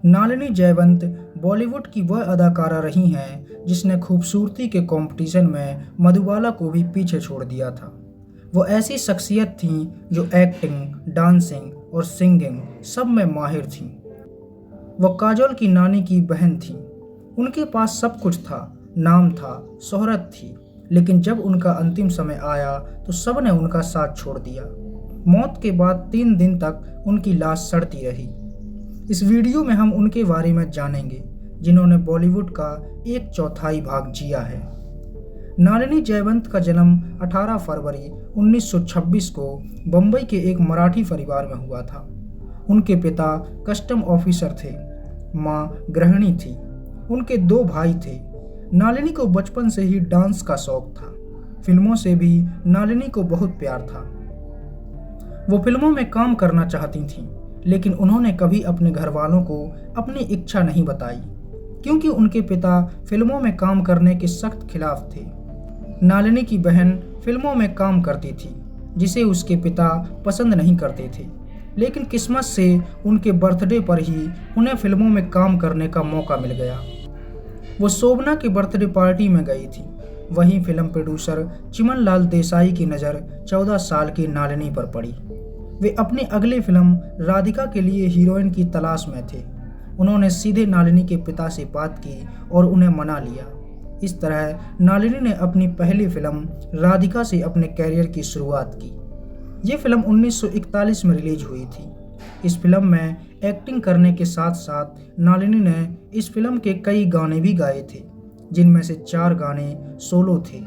नालिनी जयवंत बॉलीवुड की वह अदाकारा रही हैं जिसने खूबसूरती के कंपटीशन में मधुबाला को भी पीछे छोड़ दिया था। वो ऐसी शख्सियत थीं जो एक्टिंग, डांसिंग और सिंगिंग सब में माहिर थीं। वो काजोल की नानी की बहन थीं। उनके पास सब कुछ था, नाम था, शोहरत थी, लेकिन जब उनका अंतिम समय आया तो सब ने उनका साथ छोड़ दिया। मौत के बाद 3 दिन तक उनकी लाश सड़ती रही। इस वीडियो में हम उनके बारे में जानेंगे जिन्होंने बॉलीवुड का 1/4 भाग जिया है। नालिनी जयवंत का जन्म 18 फरवरी 1926 को बम्बई के एक मराठी परिवार में हुआ था। उनके पिता कस्टम ऑफिसर थे, माँ गृहिणी थी। उनके 2 भाई थे। नालिनी को बचपन से ही डांस का शौक था। फिल्मों से भी नालिनी को बहुत प्यार था। वो फिल्मों में काम करना चाहती थीं, लेकिन उन्होंने कभी अपने घर वालों को अपनी इच्छा नहीं बताई, क्योंकि उनके पिता फिल्मों में काम करने के सख्त खिलाफ थे। नालिनी की बहन फिल्मों में काम करती थी, जिसे उसके पिता पसंद नहीं करते थे, लेकिन किस्मत से उनके बर्थडे पर ही उन्हें फिल्मों में काम करने का मौका मिल गया। वो शोभना की बर्थडे पार्टी में गई थी। वहीं फिल्म प्रोड्यूसर चिमनलाल देसाई की नज़र 14 साल की नालिनी पर पड़ी। वे अपनी अगली फिल्म राधिका के लिए हीरोइन की तलाश में थे। उन्होंने सीधे नालिनी के पिता से बात की और उन्हें मना लिया। इस तरह नालिनी ने अपनी पहली फिल्म राधिका से अपने कैरियर की शुरुआत की। ये फिल्म 1941 में रिलीज हुई थी। इस फिल्म में एक्टिंग करने के साथ साथ नालिनी ने इस फिल्म के कई गाने भी गाए थे, जिनमें से 4 गाने सोलो थे।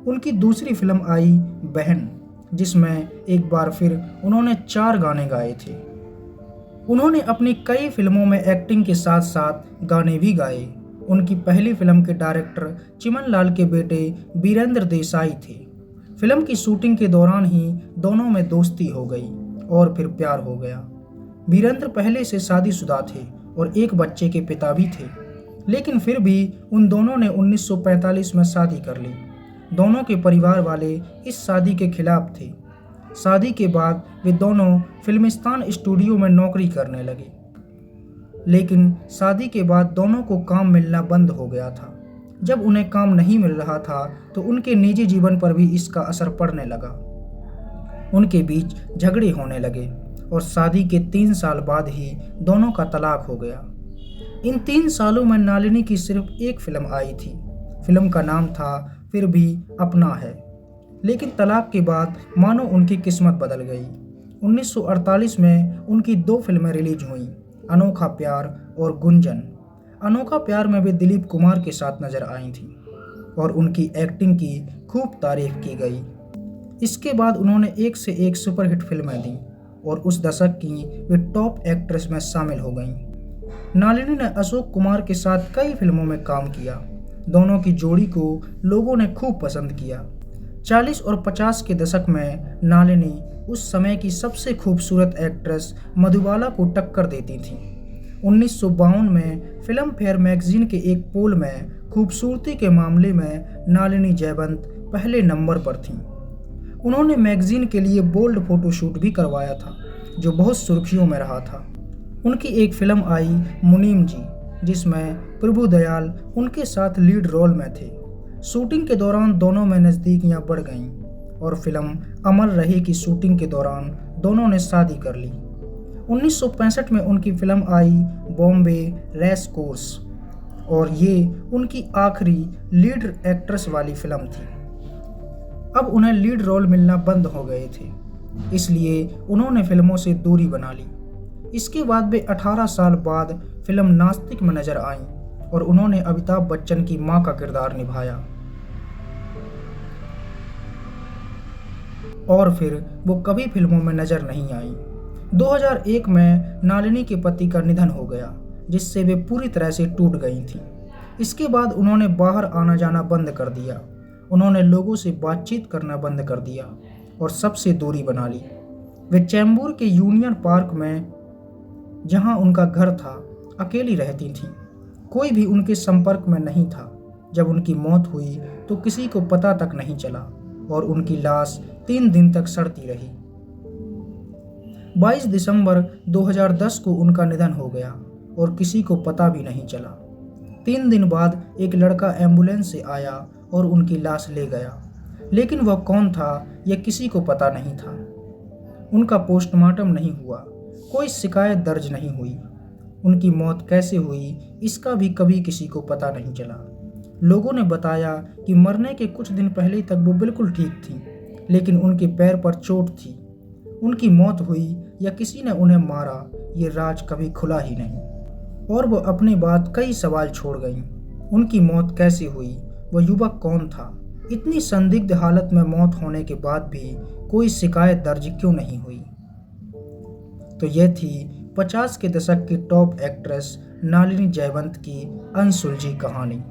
उनकी दूसरी फिल्म आई बहन, जिसमें एक बार फिर उन्होंने 4 गाने गाए थे। उन्होंने अपनी कई फिल्मों में एक्टिंग के साथ साथ गाने भी गाए। उनकी पहली फिल्म के डायरेक्टर चिमनलाल के बेटे वीरेंद्र देसाई थे। फिल्म की शूटिंग के दौरान ही दोनों में दोस्ती हो गई और फिर प्यार हो गया। वीरेंद्र पहले से शादीशुदा थे और एक बच्चे के पिता भी थे, लेकिन फिर भी उन दोनों ने 1945 में शादी कर ली। दोनों के परिवार वाले इस शादी के खिलाफ थे। शादी के बाद वे दोनों फिल्मिस्तान स्टूडियो में नौकरी करने लगे, लेकिन शादी के बाद दोनों को काम मिलना बंद हो गया था। जब उन्हें काम नहीं मिल रहा था तो उनके निजी जीवन पर भी इसका असर पड़ने लगा। उनके बीच झगड़े होने लगे और शादी के 3 साल बाद ही दोनों का तलाक हो गया। इन 3 सालों में नालिनी की सिर्फ एक फिल्म आई थी। फिल्म का नाम था फिर भी अपना है, लेकिन तलाक के बाद मानो उनकी किस्मत बदल गई। 1948 में उनकी 2 फिल्में रिलीज हुईं, अनोखा प्यार और गुंजन। अनोखा प्यार में वे दिलीप कुमार के साथ नजर आई थीं और उनकी एक्टिंग की खूब तारीफ की गई। इसके बाद उन्होंने एक से एक सुपरहिट फिल्में दी और उस दशक की वे टॉप एक्ट्रेस में शामिल हो गईं। नालिनी ने अशोक कुमार के साथ कई फिल्मों में काम किया। दोनों की जोड़ी को लोगों ने खूब पसंद किया। 40 और 50 के दशक में नालिनी उस समय की सबसे खूबसूरत एक्ट्रेस मधुबाला को टक्कर देती थीं। 1952 में फिल्म फेयर मैगजीन के एक पोल में खूबसूरती के मामले में नालिनी जयवंत पहले नंबर पर थीं। उन्होंने मैगजीन के लिए बोल्ड फोटोशूट भी करवाया था, जो बहुत सुर्खियों में रहा था। उनकी एक फिल्म आई मुनीम जी, जिसमें प्रभु दयाल उनके साथ लीड रोल में थे। शूटिंग के दौरान दोनों में नज़दीकियां बढ़ गईं और फिल्म अमर रहे की शूटिंग के दौरान दोनों ने शादी कर ली। 1965 में उनकी फिल्म आई बॉम्बे रेस कोर्स और ये उनकी आखिरी लीड एक्ट्रेस वाली फिल्म थी। अब उन्हें लीड रोल मिलना बंद हो गए थे, इसलिए उन्होंने फिल्मों से दूरी बना ली। इसके बाद वे 18 साल बाद फिल्म नास्तिक में नजर आईं और उन्होंने अमिताभ बच्चन की मां का किरदार निभाया। और फिर वो कभी फिल्मों में नजर नहीं आई। 2001 में नालिनी के पति का निधन हो गया, जिससे वे पूरी तरह से टूट गई थीं। इसके बाद उन्होंने बाहर आना जाना बंद कर दिया। उन्होंने लोगों से बातचीत करना बंद कर दिया और सबसे दूरी बना ली। वे चैम्बूर के यूनियन पार्क में, जहां उनका घर था, अकेली रहती थीं। कोई भी उनके संपर्क में नहीं था। जब उनकी मौत हुई तो किसी को पता तक नहीं चला और उनकी लाश 3 दिन तक सड़ती रही। 22 दिसंबर 2010 को उनका निधन हो गया। और किसी को पता भी नहीं चला। 3 दिन बाद एक लड़का एम्बुलेंस से आया और उनकी लाश ले गया, लेकिन वह कौन था यह किसी को पता नहीं था। उनका पोस्टमार्टम नहीं हुआ, कोई शिकायत दर्ज नहीं हुई। उनकी मौत कैसे हुई इसका भी कभी किसी को पता नहीं चला। लोगों ने बताया कि मरने के कुछ दिन पहले तक वो बिल्कुल ठीक थी, लेकिन उनके पैर पर चोट थी। उनकी मौत हुई या किसी ने उन्हें मारा, ये राज कभी खुला ही नहीं। और वो अपने बाद कई सवाल छोड़ गईं। उनकी मौत कैसे हुई, वह युवक कौन था, इतनी संदिग्ध हालत में मौत होने के बाद भी कोई शिकायत दर्ज क्यों नहीं हुई। तो यह थी 50 के दशक की टॉप एक्ट्रेस नलिनी जयवंत की अनसुलझी कहानी।